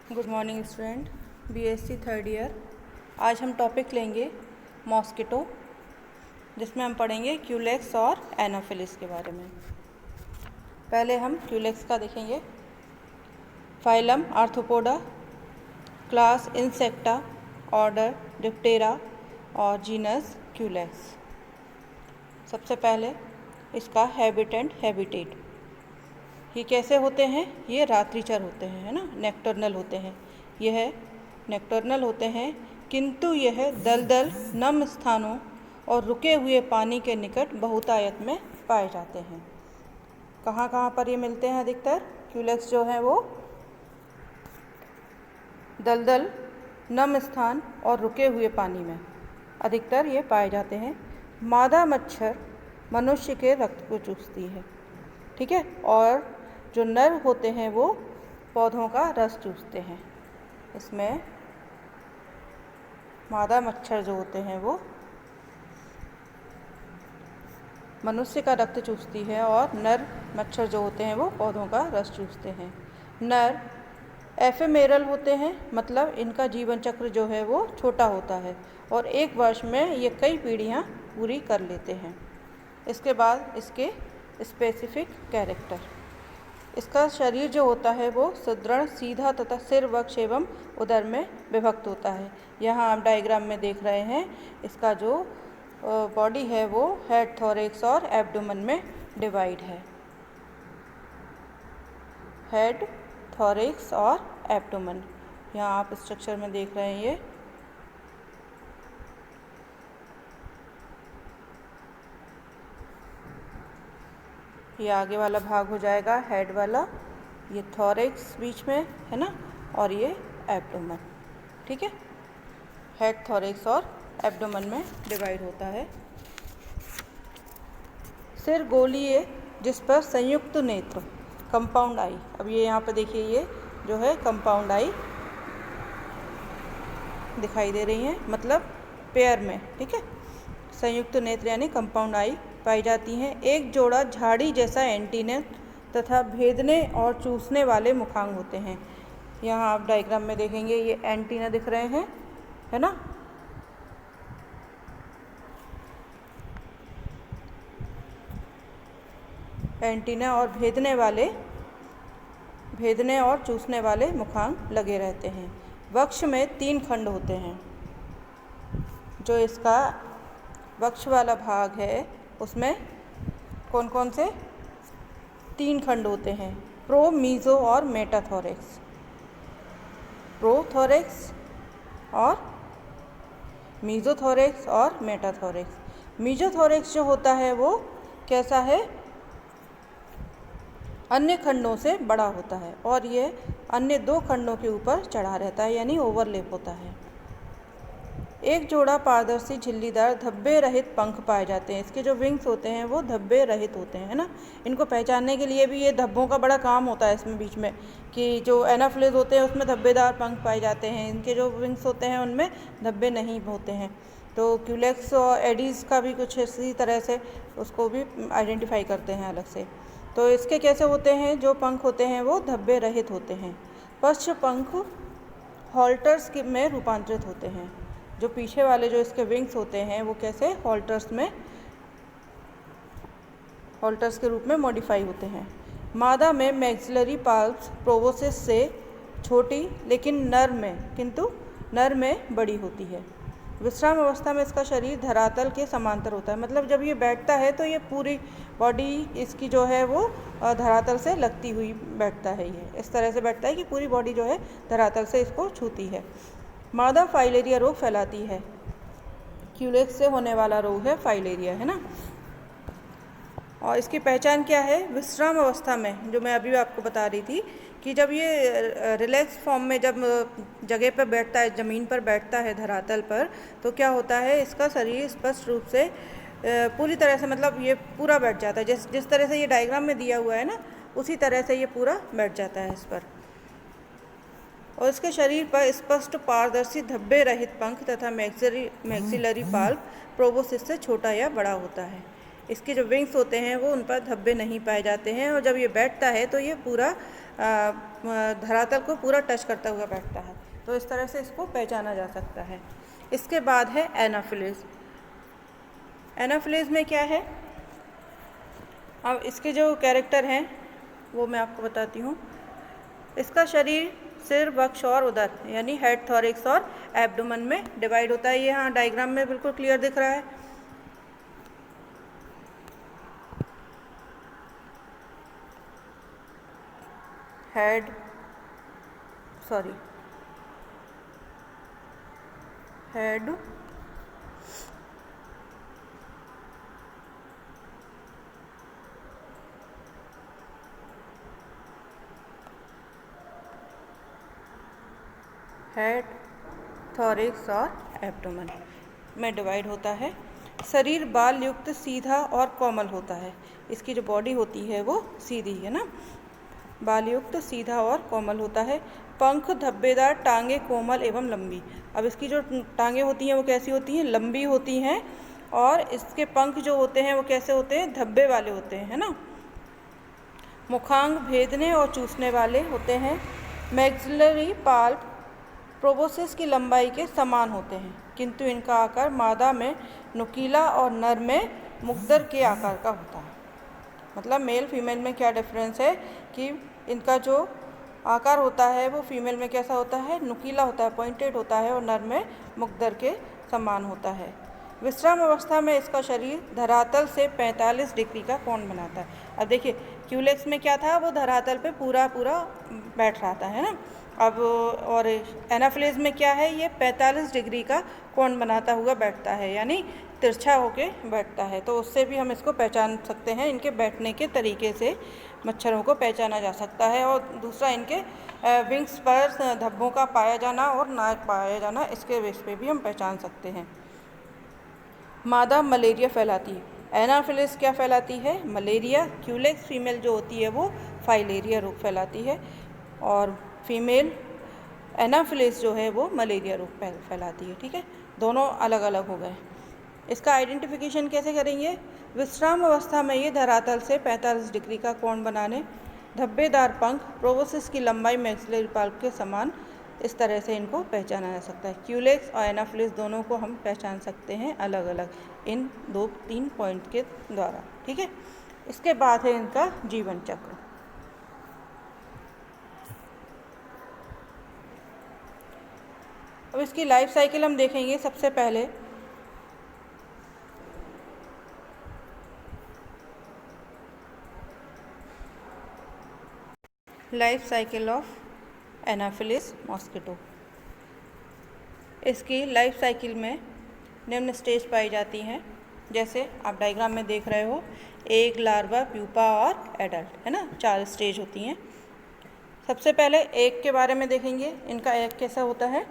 Good morning student, BSc third year. आज हम topic लेंगे मॉस्किटो, जिसमें हम पढ़ेंगे क्यूलेक्स और एनोफिलिस के बारे में। पहले हम क्यूलेक्स का देखेंगे। Phylum arthropoda, class insecta, order Diptera और जीनस क्यूलेक्स। सबसे पहले इसका हैबिट एंड हैबिटेट। ये कैसे होते हैं? ये रात्रिचर होते हैं, है ना, नेक्टर्नल होते हैं। यह नेक्टर्नल होते हैं, किंतु यह दलदल, नम स्थानों और रुके हुए पानी के निकट बहुतायत में पाए जाते हैं। कहाँ कहाँ पर ये मिलते हैं अधिकतर? क्यूलेक्स जो है वो दलदल, नम स्थान और रुके हुए पानी में अधिकतर ये पाए जाते हैं। मादा मच्छर मनुष्य के रक्त को चूसती है, ठीक है, और जो नर होते हैं वो पौधों का रस चूसते हैं। इसमें मादा मच्छर जो होते हैं वो मनुष्य का रक्त चूसती है और नर मच्छर जो होते हैं वो पौधों का रस चूसते हैं। नर एफेमेरल होते हैं, मतलब इनका जीवन चक्र जो है वो छोटा होता है और एक वर्ष में ये कई पीढ़ियाँ पूरी कर लेते हैं। इसके बाद इसके स्पेसिफिक कैरेक्टर। इसका शरीर जो होता है वो सुदृढ़, सीधा तथा सिर, वक्ष एवं उदर में विभक्त होता है। यहाँ आप डायग्राम में देख रहे हैं, इसका जो बॉडी है वो हेड, थोरैक्स और एब्डोमेन में डिवाइड है। हेड, थोरैक्स और एब्डोमेन, यहाँ आप स्ट्रक्चर में देख रहे हैं। ये आगे वाला भाग हो जाएगा हेड वाला, ये थोरैक्स बीच में है ना, और ये एब्डोमेन, ठीक है। हेड, थोरैक्स और एब्डोमेन में डिवाइड होता है। सिर गोलीय, जिस पर संयुक्त नेत्र, कंपाउंड आई। अब ये यहाँ पर देखिए, ये जो है कंपाउंड आई दिखाई दे रही हैं, मतलब पेयर में, ठीक है। संयुक्त नेत्र यानी कंपाउंड आई पाई जाती हैं। एक जोड़ा झाड़ी जैसा एंटीना तथा भेदने और चूसने वाले मुखांग होते हैं। यहाँ आप डायग्राम में देखेंगे, ये एंटीना दिख रहे हैं, है ना। एंटीना और भेदने और चूसने वाले मुखांग लगे रहते हैं। वक्ष में 3 खंड होते हैं। जो इसका वक्ष वाला भाग है उसमें कौन कौन से 3 खंड होते हैं? प्रो, मीजो और मेटाथोरैक्स। प्रोथोरैक्स और मीजोथोरैक्स और मेटाथोरैक्स। मीजोथोरैक्स जो होता है वो कैसा है? अन्य खंडों से बड़ा होता है और ये अन्य 2 खंडों के ऊपर चढ़ा रहता है, यानी ओवरलेप होता है। एक जोड़ा पारदर्शी झिल्लीदार धब्बे रहित पंख पाए जाते हैं। इसके जो विंग्स होते हैं वो धब्बे रहित होते हैं, है ना। इनको पहचानने के लिए भी ये धब्बों का बड़ा काम होता है इसमें बीच में, कि जो एनाफिलिस होते हैं उसमें धब्बेदार पंख पाए जाते हैं, इनके जो विंग्स होते हैं उनमें धब्बे नहीं होते हैं। तो क्यूलेक्स और एडीज़ का भी कुछ इसी तरह से उसको भी आइडेंटिफाई करते हैं अलग से। तो इसके कैसे होते हैं? जो पंख होते हैं वो धब्बे रहित होते हैं। पश्च पंख हॉल्टर्स में रूपांतरित होते हैं। जो पीछे वाले जो इसके विंग्स होते हैं वो कैसे हॉल्टर्स के रूप में मॉडिफाई होते हैं। मादा में मैक्सिलरी पाल्प्स प्रोबोसिस से छोटी, लेकिन नर में बड़ी होती है। विश्राम अवस्था में इसका शरीर धरातल के समांतर होता है, मतलब जब ये बैठता है तो ये पूरी बॉडी इसकी जो है वो धरातल से लगती हुई बैठता है। ये इस तरह से बैठता है कि पूरी बॉडी जो है धरातल से इसको छूती है। मादा फाइलेरिया रोग फैलाती है। क्यूलेक्स से होने वाला रोग है फाइलेरिया, है ना। और इसकी पहचान क्या है? विश्राम अवस्था में, जो मैं अभी आपको बता रही थी, कि जब ये रिलैक्स फॉर्म में जब जगह पर बैठता है, ज़मीन पर बैठता है धरातल पर, तो क्या होता है, इसका शरीर स्पष्ट रूप से पूरी तरह से, मतलब ये पूरा बैठ जाता है। जिस तरह से ये डायग्राम में दिया हुआ है ना, उसी तरह से ये पूरा बैठ जाता है इस पर। और इसके शरीर पर स्पष्ट पारदर्शी धब्बे रहित पंख तथा मैक्सिलरी पाल्प प्रोबोसिस से छोटा या बड़ा होता है। इसके जो विंग्स होते हैं वो उन पर धब्बे नहीं पाए जाते हैं, और जब ये बैठता है तो ये पूरा धरातल को पूरा टच करता हुआ बैठता है। तो इस तरह से इसको पहचाना जा सकता है। इसके बाद है एनाफिलिस। एनाफिलिस में क्या है, अब इसके जो कैरेक्टर हैं वो मैं आपको बताती हूँ। इसका शरीर सिर, वक्ष और उदर यानी हेड, थॉरिक्स और एब्डोमेन में डिवाइड होता है। ये यहाँ डायग्राम में बिल्कुल क्लियर दिख रहा है। हेड थॉरिक्स और एब्डोमेन में डिवाइड होता है। शरीर बाल युक्त, सीधा और कोमल होता है। इसकी जो बॉडी होती है वो सीधी है ना, बाल युक्त, सीधा और कोमल होता है। पंख धब्बेदार, टांगे कोमल एवं लंबी। अब इसकी जो टांगे होती हैं वो कैसी होती हैं, लंबी होती हैं, और इसके पंख जो होते हैं वो कैसे होते हैं, धब्बे वाले होते हैं, है ना। मुखांग भेदने और चूसने वाले होते हैं। मैक्सिलरी पाल्प प्रोबोसिस की लंबाई के समान होते हैं, किंतु इनका आकार मादा में नुकीला और नर में मुकद्दर के आकार का होता है। मतलब मेल फीमेल में क्या डिफरेंस है कि इनका जो आकार होता है वो फीमेल में कैसा होता है, नुकीला होता है, पॉइंटेड होता है, और नर में मुकद्दर के समान होता है। विश्राम अवस्था में इसका शरीर धरातल से 45 डिग्री का कोण बनाता है। अब देखिए क्यूलेक्स में क्या था, वो धरातल पे पूरा बैठ रहा था, है ना। अब और एनाफिलिस में क्या है, ये 45 डिग्री का कोण बनाता हुआ बैठता है, यानी तिरछा होके बैठता है। तो उससे भी हम इसको पहचान सकते हैं, इनके बैठने के तरीके से मच्छरों को पहचाना जा सकता है। और दूसरा इनके विंग्स पर धब्बों का पाया जाना और नाक पाया जाना, इसके बेस पे भी हम पहचान सकते हैं। मादा मलेरिया फैलाती है, एनाफिलिस क्या फैलाती है, मलेरिया। क्यूलेक्स फीमेल जो होती है वो फाइलेरिया रोग फैलाती है, और फीमेल एनाफिलिस जो है वो मलेरिया रोग फैलाती है। ठीक है, दोनों अलग अलग हो गए। इसका आइडेंटिफिकेशन कैसे करेंगे, विश्राम अवस्था में ये धरातल से 45 डिग्री का कोण बनाने, धब्बेदार पंख, प्रोबोसिस की लंबाई मैक्सिलरी पाल्प के समान, इस तरह से इनको पहचाना जा सकता है। क्यूलेक्स और एनाफिलिस दोनों को हम पहचान सकते हैं अलग अलग इन 2-3 पॉइंट के द्वारा। ठीक है, इसके बाद है इनका जीवन चक्र। अब इसकी लाइफ साइकिल हम देखेंगे। सबसे पहले life cycle of Anopheles mosquito. इसकी लाइफ साइकिल में निम्न स्टेज पाई जाती हैं, जैसे आप डायग्राम में देख रहे हो, एग, लार्वा, प्यूपा और एडल्ट, है ना। 4 स्टेज होती हैं। सबसे पहले एग के बारे में देखेंगे, इनका एग कैसा होता है।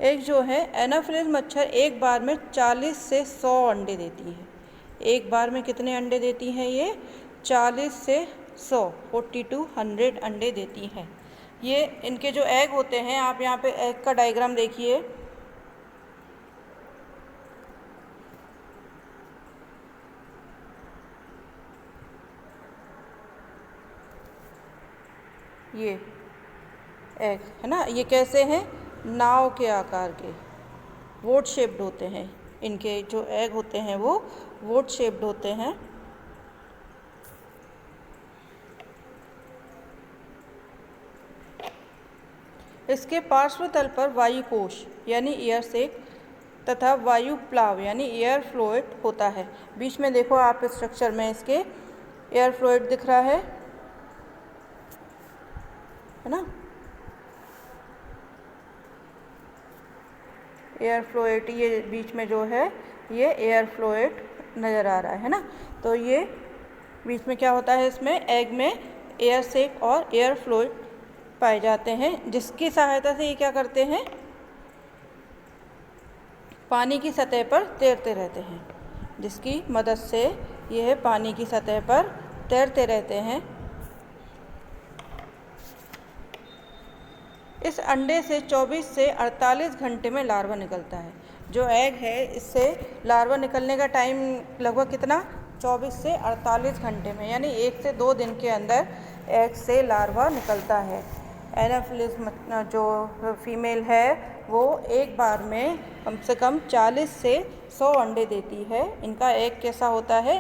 एग जो है, एनाफिलिस मच्छर एक बार में 40 से 100 अंडे देती हैं। एक बार में कितने अंडे देती हैं ये, 40 से 100, 40 to 100 अंडे देती हैं। ये इनके जो एग होते हैं, आप यहाँ पे एग का डायग्राम देखिए, ये एग है ना, ये कैसे हैं, नाव के आकार के, वोट शेप्ड होते हैं। इनके जो एग होते हैं वो वोट शेप्ड होते हैं। इसके पार्श्व तल पर वायु कोश यानी एयर सेक तथा वायु प्लाव यानी एयर फ्लोइड होता है। बीच में देखो आप स्ट्रक्चर में इसके एयर फ्लोइड दिख रहा है ना, एयर फ्लोइड, ये बीच में जो है ये एयर फ्लोइड नज़र आ रहा है ना। तो ये बीच में क्या होता है, इसमें एग में एयर सेक और एयर फ्लोइड पाए जाते हैं, जिसकी सहायता से ये क्या करते हैं, पानी की सतह पर तैरते रहते हैं, जिसकी मदद से यह पानी की सतह पर तैरते रहते हैं। इस अंडे से 24 से 48 घंटे में लार्वा निकलता है। जो एग है इससे लार्वा निकलने का टाइम लगभग कितना 24 से 48 घंटे में, यानी 1 से 2 दिन के अंदर एग से लार्वा निकलता है। एनाफिलिस जो फीमेल है वो एक बार में कम से कम 40 से 100 अंडे देती है। इनका एग कैसा होता है,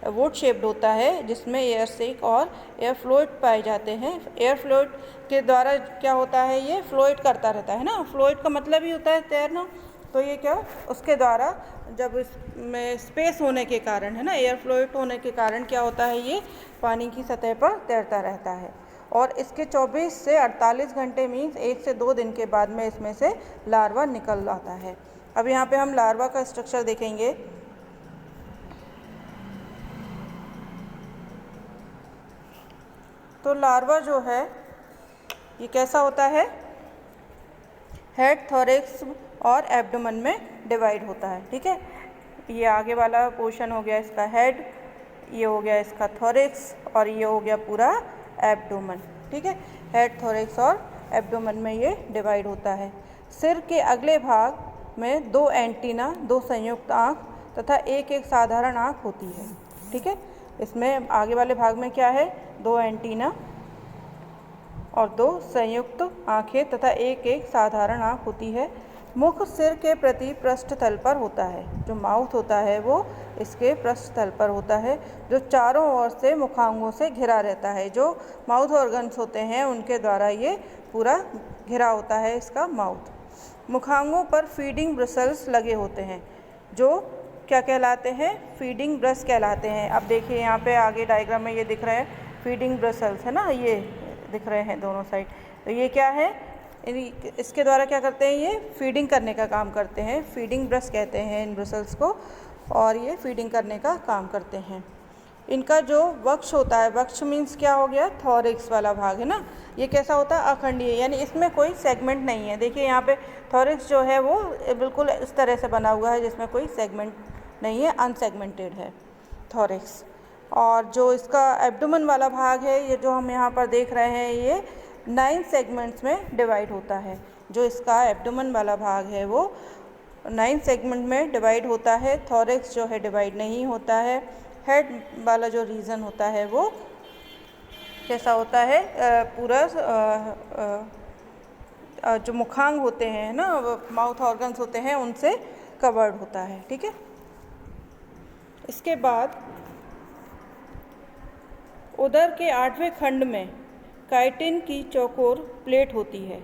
वुड शेप्ड होता है, जिसमें एयर सेक और एयर फ्लूइड पाए जाते हैं। एयर फ्लूइड के द्वारा क्या होता है, ये फ्लोइट करता रहता है ना, फ्लोइट का मतलब ही होता है तैरना। तो ये क्या, उसके द्वारा जब इसमें स्पेस होने के कारण है ना, एयर फ्लूइड होने के कारण क्या होता है, ये पानी की सतह पर तैरता रहता है। और इसके 24 से 48 घंटे मीन्स 1 से 2 दिन के बाद में इसमें से लार्वा निकल आता है। अब यहाँ पे हम लार्वा का स्ट्रक्चर देखेंगे। तो लार्वा जो है ये कैसा होता है, हेड, थोरैक्स और एब्डोमेन में डिवाइड होता है। ठीक है, ये आगे वाला पोर्शन हो गया इसका हेड, ये हो गया इसका थोरैक्स और ये हो गया पूरा एब्डोमेन। ठीक है, हेड, थोरैक्स और एब्डोमेन में ये डिवाइड होता है। सिर के अगले भाग में 2 एंटीना, 2 संयुक्त आँख तथा एक साधारण आँख होती है। ठीक है, इसमें आगे वाले भाग में क्या है, 2 एंटीना और 2 संयुक्त आँखें तथा एक साधारण आँख होती है। मुख सिर के प्रति पृष्ठतल पर होता है। जो माउथ होता है वो इसके पृष्ठतल पर होता है, जो चारों ओर से मुखांगों से घिरा रहता है। जो माउथ ऑर्गन्स होते हैं उनके द्वारा ये पूरा घिरा होता है इसका माउथ। मुखांगों पर फीडिंग ब्रसल्स लगे होते हैं, जो क्या कहलाते हैं, फीडिंग ब्रश कहलाते हैं। अब देखिए यहाँ पे आगे डायग्राम में ये दिख रहे हैं फीडिंग ब्रसल्स, है ना, ये दिख रहे हैं दोनों साइड। तो ये क्या है, इसके द्वारा क्या करते हैं, ये फीडिंग करने का काम करते हैं। फीडिंग ब्रश कहते हैं इन ब्रसल्स को, और ये फीडिंग करने का काम करते हैं। इनका जो वक्ष होता है, वक्ष मीन्स क्या हो गया, थोरैक्स वाला भाग है ना, ये कैसा होता है, अखंडीय, यानी इसमें कोई सेगमेंट नहीं है। देखिए यहाँ पे थोरैक्स जो है वो बिल्कुल इस तरह से बना हुआ है जिसमें कोई सेगमेंट नहीं है, अनसेगमेंटेड है थोरैक्स। और जो इसका एब्डोमेन वाला भाग है, ये जो हम यहाँ पर देख रहे हैं, ये 9 सेगमेंट्स में डिवाइड होता है। जो इसका एब्डोमेन वाला भाग है वो 9 सेगमेंट में डिवाइड होता है। थोरैक्स जो है डिवाइड नहीं होता है। हेड वाला जो रीजन होता है वो कैसा होता है, पूरा जो मुखांग होते हैं ना, माउथ ऑर्गन्स होते हैं, उनसे कवर्ड होता है। ठीक है, इसके बाद उदर के 8वें खंड में काइटिन की चौकोर प्लेट होती है।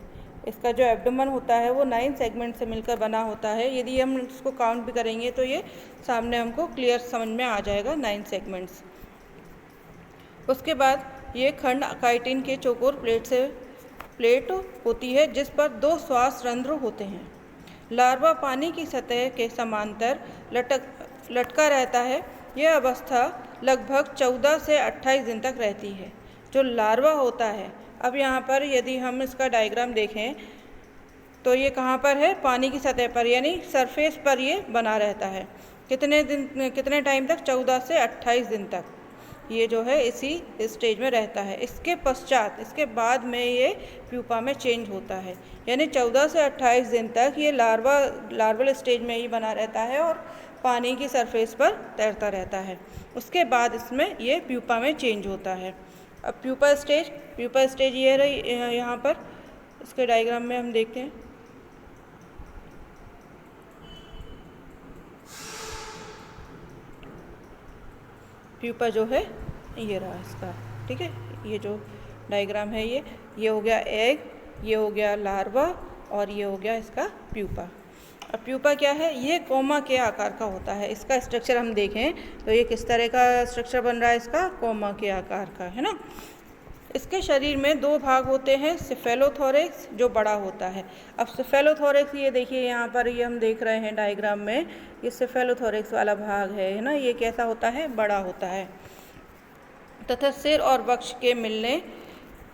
इसका जो एब्डोमेन होता है वो 9 सेगमेंट से मिलकर बना होता है। यदि हम इसको काउंट भी करेंगे तो ये सामने हमको क्लियर समझ में आ जाएगा, 9 सेगमेंट्स। उसके बाद ये खंड काइटिन के चौकोर प्लेट होती है, जिस पर 2 श्वास रंध्र होते हैं। लार्वा पानी की सतह के समांतर लटका रहता है। यह अवस्था लगभग 14 से 28 दिन तक रहती है। जो लार्वा होता है, अब यहाँ पर यदि हम इसका डायग्राम देखें तो ये कहाँ पर है, पानी की सतह पर, यानी सरफेस पर ये बना रहता है। कितने टाइम तक, 14 से 28 दिन तक ये जो है इसी स्टेज में रहता है। इसके पश्चात, इसके बाद में ये प्यूपा में चेंज होता है, यानी 14 से 28 दिन तक ये लार्वल स्टेज में ही बना रहता है और पानी की सरफेस पर तैरता रहता है। उसके बाद इसमें ये प्यूपा में चेंज होता है। अब प्यूपा स्टेज ये रही, यहाँ पर इसके डायग्राम में हम देखते हैं। प्यूपा जो है ये रहा इसका। ठीक है, ये जो डायग्राम है ये हो गया एग, ये हो गया लार्वा और ये हो गया इसका प्यूपा। अब प्यूपा क्या है, ये कोमा के आकार का होता है। इसका स्ट्रक्चर हम देखें तो ये किस तरह का स्ट्रक्चर बन रहा है, इसका कोमा के आकार का, है ना। इसके शरीर में 2 भाग होते हैं, सेफेलोथोरैक्स जो बड़ा होता है। अब सेफेलोथोरैक्स ये देखिए यहाँ पर ये हम देख रहे हैं डायग्राम में, ये सेफेलोथोरैक्स वाला भाग है ना, ये कैसा होता है, बड़ा होता है, तथा सिर और वक्ष के मिलने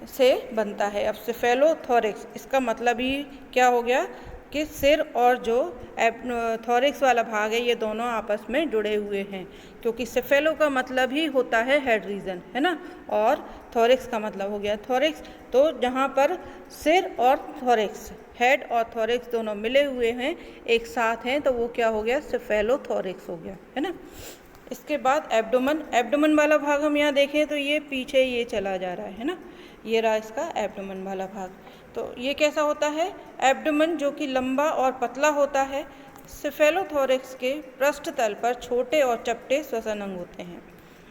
से बनता है। अब सेफेलोथोरैक्स इसका मतलब ही क्या हो गया, कि सिर और जो थोरिक्स वाला भाग है ये दोनों आपस में जुड़े हुए हैं, क्योंकि सेफेलो का मतलब ही होता है हेड रीजन, है ना, और थोरिक्स का मतलब हो गया थोरिक्स। तो जहाँ पर सिर और थोरिक्स, हेड और थोरिक्स दोनों मिले हुए हैं, एक साथ हैं, तो वो क्या हो गया, सेफेलोथोरिक्स हो गया, है ना। इसके बाद एब्डोमेन, एब्डोमेन वाला भाग हम यहाँ देखें तो ये पीछे ये चला जा रहा है ना, ये रहा इसका एब्डोमेन वाला भाग। तो ये कैसा होता है, एब्डोमेन जो कि लंबा और पतला होता है। सेफेलोथोरिक्स के पृष्ठ तल पर छोटे और चपटे श्वसन अंग होते हैं।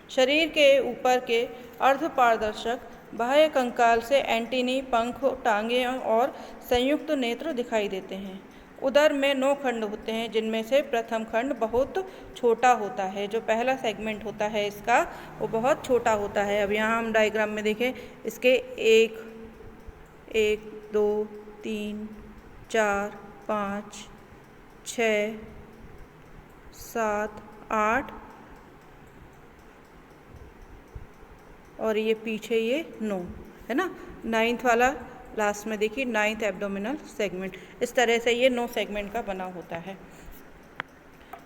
शरीर के ऊपर के अर्धपारदर्शक बाह्य कंकाल से एंटीनी, पंख, टांगें और संयुक्त नेत्र दिखाई देते हैं। उदर में 9 खंड होते हैं, जिनमें से प्रथम खंड बहुत छोटा होता है। जो पहला सेगमेंट होता है इसका वो बहुत छोटा होता है। अब यहाँ हम डायग्राम में देखें, इसके 1, 2, 3, 4, 5, 6, 7, 8 और ये पीछे ये 9, है ना। 9th वाला लास्ट में देखिए, 9th एब्डोमिनल सेगमेंट। इस तरह से ये 9 सेगमेंट का बना होता है।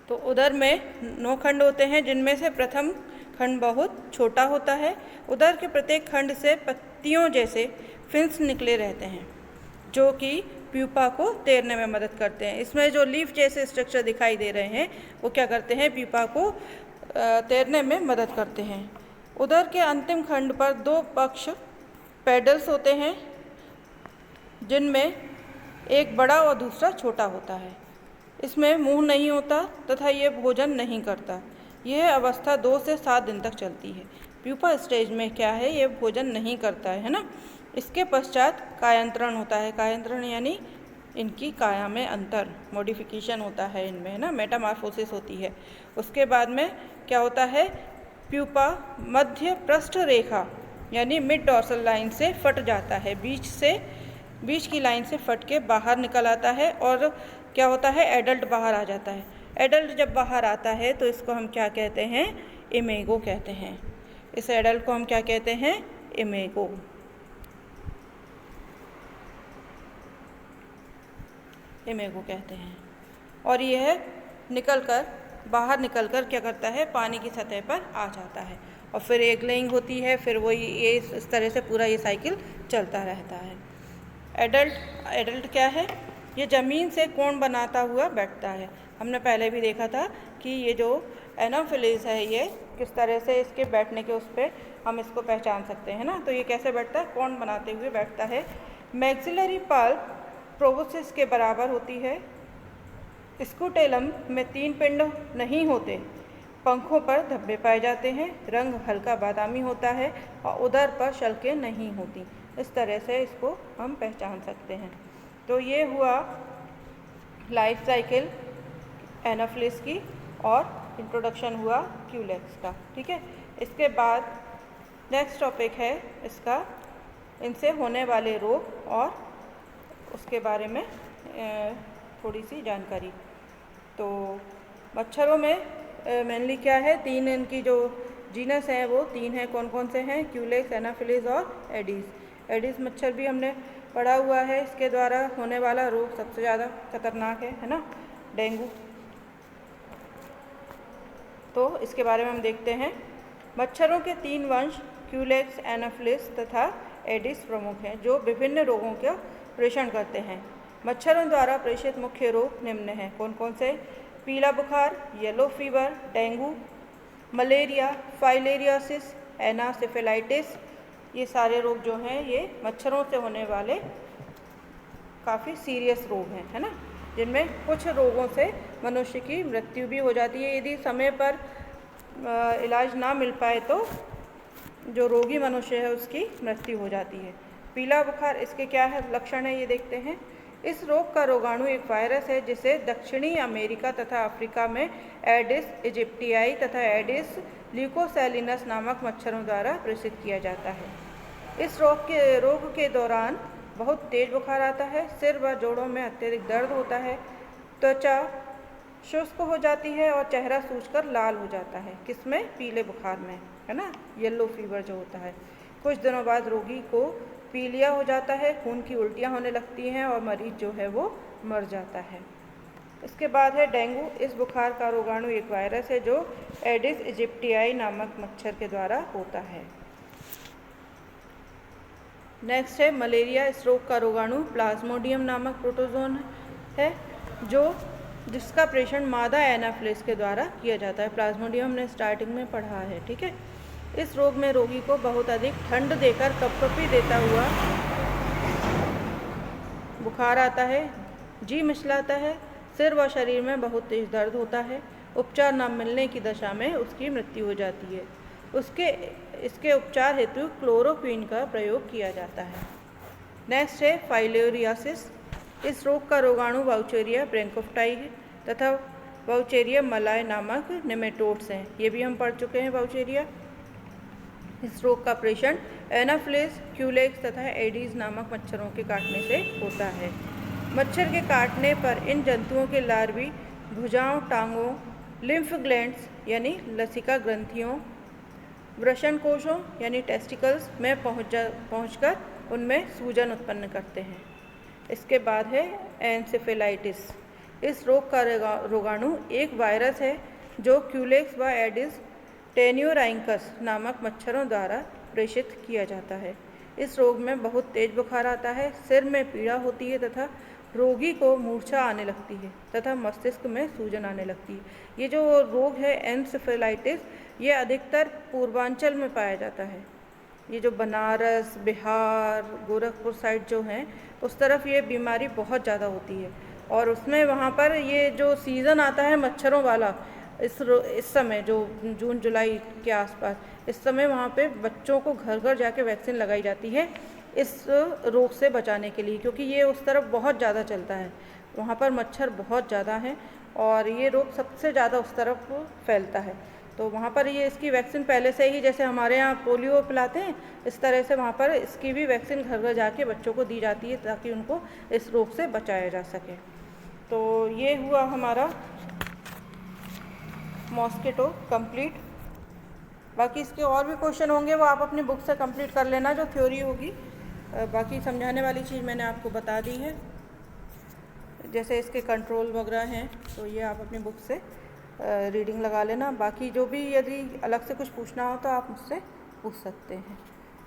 तो उदर में 9 खंड होते हैं, जिनमें से प्रथम खंड बहुत छोटा होता है। उदर के प्रत्येक खंड से पत्तियों जैसे फिन्स निकले रहते हैं, जो कि प्यूपा को तैरने में मदद करते हैं। इसमें जो लीफ जैसे स्ट्रक्चर दिखाई दे रहे हैं वो क्या करते हैं, प्यूपा को तैरने में मदद करते हैं। उदर के अंतिम खंड पर 2 पक्ष पेडल्स होते हैं, जिनमें एक बड़ा और दूसरा छोटा होता है। इसमें मुंह नहीं होता तथा ये भोजन नहीं करता। यह अवस्था 2 से 7 दिन तक चलती है। प्यूपा स्टेज में क्या है, ये भोजन नहीं करता है ना। इसके पश्चात कायांतरण होता है। कायांतरण यानी इनकी काया में अंतर, मॉडिफिकेशन होता है इनमें, है ना, मेटामॉर्फोसिस होती है। उसके बाद में क्या होता है, प्यूपा मध्य पृष्ठ रेखा यानी मिड डॉर्सल लाइन से फट जाता है, बीच की लाइन से फट के बाहर निकल आता है। और क्या होता है, एडल्ट बाहर आ जाता है। एडल्ट जब बाहर आता है तो इसको हम क्या कहते हैं, इमेगो कहते हैं। इस एडल्ट को हम क्या कहते हैं, इमेगो। इमेगो कहते हैं। और यह बाहर निकलकर क्या करता है, पानी की सतह पर आ जाता है और फिर एग लेइंग होती है। फिर वही ये इस तरह से पूरा ये साइकिल चलता रहता है। एडल्ट क्या है, ये ज़मीन से कोण बनाता हुआ बैठता है। हमने पहले भी देखा था कि ये जो एनाफिलीज है, ये किस तरह से इसके बैठने के उस पर हम इसको पहचान सकते हैं ना। तो ये कैसे बैठता है, कोण बनाते हुए बैठता है। मैक्सिलरी पल्प प्रोबोसिस के बराबर होती है। स्कूटेलम में 3 पिंड नहीं होते। पंखों पर धब्बे पाए जाते हैं। रंग हल्का बादामी होता है और उदर पर शल्कें नहीं होती। इस तरह से इसको हम पहचान सकते हैं। तो ये हुआ लाइफ साइकिल एनाफिलिस की और इंट्रोडक्शन हुआ क्यूलेक्स का, ठीक है। इसके बाद नेक्स्ट टॉपिक है इसका, इनसे होने वाले रोग और उसके बारे में थोड़ी सी जानकारी। तो मच्छरों में मेनली क्या है, 3 इनकी जो जीनस हैं वो 3 हैं। कौन कौन से हैं, क्यूलेक्स, एनाफिलिस और एडिस। एडिस मच्छर भी हमने पढ़ा हुआ है। इसके द्वारा होने वाला रोग सबसे ज़्यादा खतरनाक है ना, डेंगू। तो इसके बारे में हम देखते हैं। मच्छरों के 3 वंश क्यूलेक्स, एनाफिलिस तथा एडिस प्रमुख हैं, जो विभिन्न रोगों का प्रेषण करते हैं। मच्छरों द्वारा प्रेषित मुख्य रोग निम्न हैं। कौन कौन से, पीला बुखार, yellow fever, dengue, malaria, filariasis, encephalitis. ये सारे रोग जो हैं ये मच्छरों से होने वाले काफ़ी सीरियस रोग हैं, है ना, जिनमें कुछ रोगों से मनुष्य की मृत्यु भी हो जाती है। यदि समय पर इलाज ना मिल पाए तो जो रोगी मनुष्य है उसकी मृत्यु हो जाती है। पीला बुखार, इसके क्या है लक्षण है ये देखते हैं। इस रोग का रोगाणु एक वायरस है जिसे दक्षिणी अमेरिका तथा अफ्रीका में एडिस इजिप्टियाई तथा एडिस ल्यूकोसेलिनस नामक मच्छरों द्वारा प्रेषित किया जाता है। इस रोग के दौरान बहुत तेज बुखार आता है। सिर व जोड़ों में अत्यधिक दर्द होता है। त्वचा शुष्क हो जाती है और चेहरा सूजकर लाल हो जाता है। किसमें, पीले बुखार में, है ना, येलो फीवर जो होता है। कुछ दिनों बाद रोगी को पीलिया हो जाता है, खून की उल्टियाँ होने लगती हैं और मरीज जो है वो मर जाता है। इसके बाद है डेंगू। इस बुखार का रोगाणु एक वायरस है जो एडिस इजिप्टियाई नामक मच्छर के द्वारा होता है। नेक्स्ट है मलेरिया। इस रोग का रोगाणु प्लाज्मोडियम नामक प्रोटोजोन है जिसका प्रेषण मादा एनाफिलिस के द्वारा किया जाता है। प्लाज्मोडियम हमने स्टार्टिंग में पढ़ा है, ठीक है। इस रोग में रोगी को बहुत अधिक ठंड देकर कपकपी देता हुआ बुखार आता है, जी मिचलाता है, सिर व शरीर में बहुत तेज दर्द होता है। उपचार न मिलने की दशा में उसकी मृत्यु हो जाती है। इसके उपचार हेतु क्लोरोक्विन का प्रयोग किया जाता है। नेक्स्ट है फाइलेरियासिस। इस रोग का रोगाणु वाउचेरिया ब्रैंकोफ्टाई तथा वाउचेरिया मलाय नामक नेमेटोड्स हैं। ये भी हम पढ़ चुके हैं वाउचेरिया। इस रोग का प्रेषण एनाफिलिस, क्यूलेक्स तथा एडीज नामक मच्छरों के काटने से होता है। मच्छर के काटने पर इन जंतुओं के लार्वी भुजाओं, टांगों, लिम्फ ग्लैंड्स यानी लसिका ग्रंथियों, वृषण कोशों यानी टेस्टिकल्स में पहुंचकर उनमें सूजन उत्पन्न करते हैं। इसके बाद है एन्सेफेलाइटिस। इस रोग का रोगाणु एक वायरस है जो क्यूलेक्स व एडिस टेन्योराइंकस नामक मच्छरों द्वारा प्रेषित किया जाता है। इस रोग में बहुत तेज बुखार आता है, सिर में पीड़ा होती है तथा रोगी को मूर्छा आने लगती है तथा मस्तिष्क में सूजन आने लगती है। ये जो रोग है एन्सेफेलाइटिस, ये अधिकतर पूर्वांचल में पाया जाता है। ये जो बनारस, बिहार, गोरखपुर साइड जो हैं उस तरफ ये बीमारी बहुत ज़्यादा होती है और उसमें वहाँ पर ये जो सीज़न आता है मच्छरों वाला, इस समय जो जून जुलाई के आसपास, इस समय वहाँ पे बच्चों को घर घर जाके वैक्सीन लगाई जाती है इस रोग से बचाने के लिए, क्योंकि ये उस तरफ बहुत ज़्यादा चलता है। वहाँ पर मच्छर बहुत ज़्यादा हैं और ये रोग सबसे ज़्यादा उस तरफ फैलता है। तो वहाँ पर ये इसकी वैक्सीन पहले से ही, जैसे हमारे यहाँ पोलियो पिलाते हैं, इस तरह से वहाँ पर इसकी भी वैक्सीन घर घर जाके बच्चों को दी जाती है ताकि उनको इस रोग से बचाया जा सके। तो ये हुआ हमारा मॉस्किटो कंप्लीट। बाकी इसके और भी क्वेश्चन होंगे वो आप अपनी बुक से कंप्लीट कर लेना, जो थ्योरी होगी। बाकी समझाने वाली चीज़ मैंने आपको बता दी है, जैसे इसके कंट्रोल वगैरह हैं, तो ये आप अपनी बुक से रीडिंग लगा लेना। बाकी जो भी यदि अलग से कुछ पूछना हो तो आप मुझसे पूछ सकते हैं।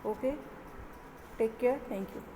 Okay, take care, thank you.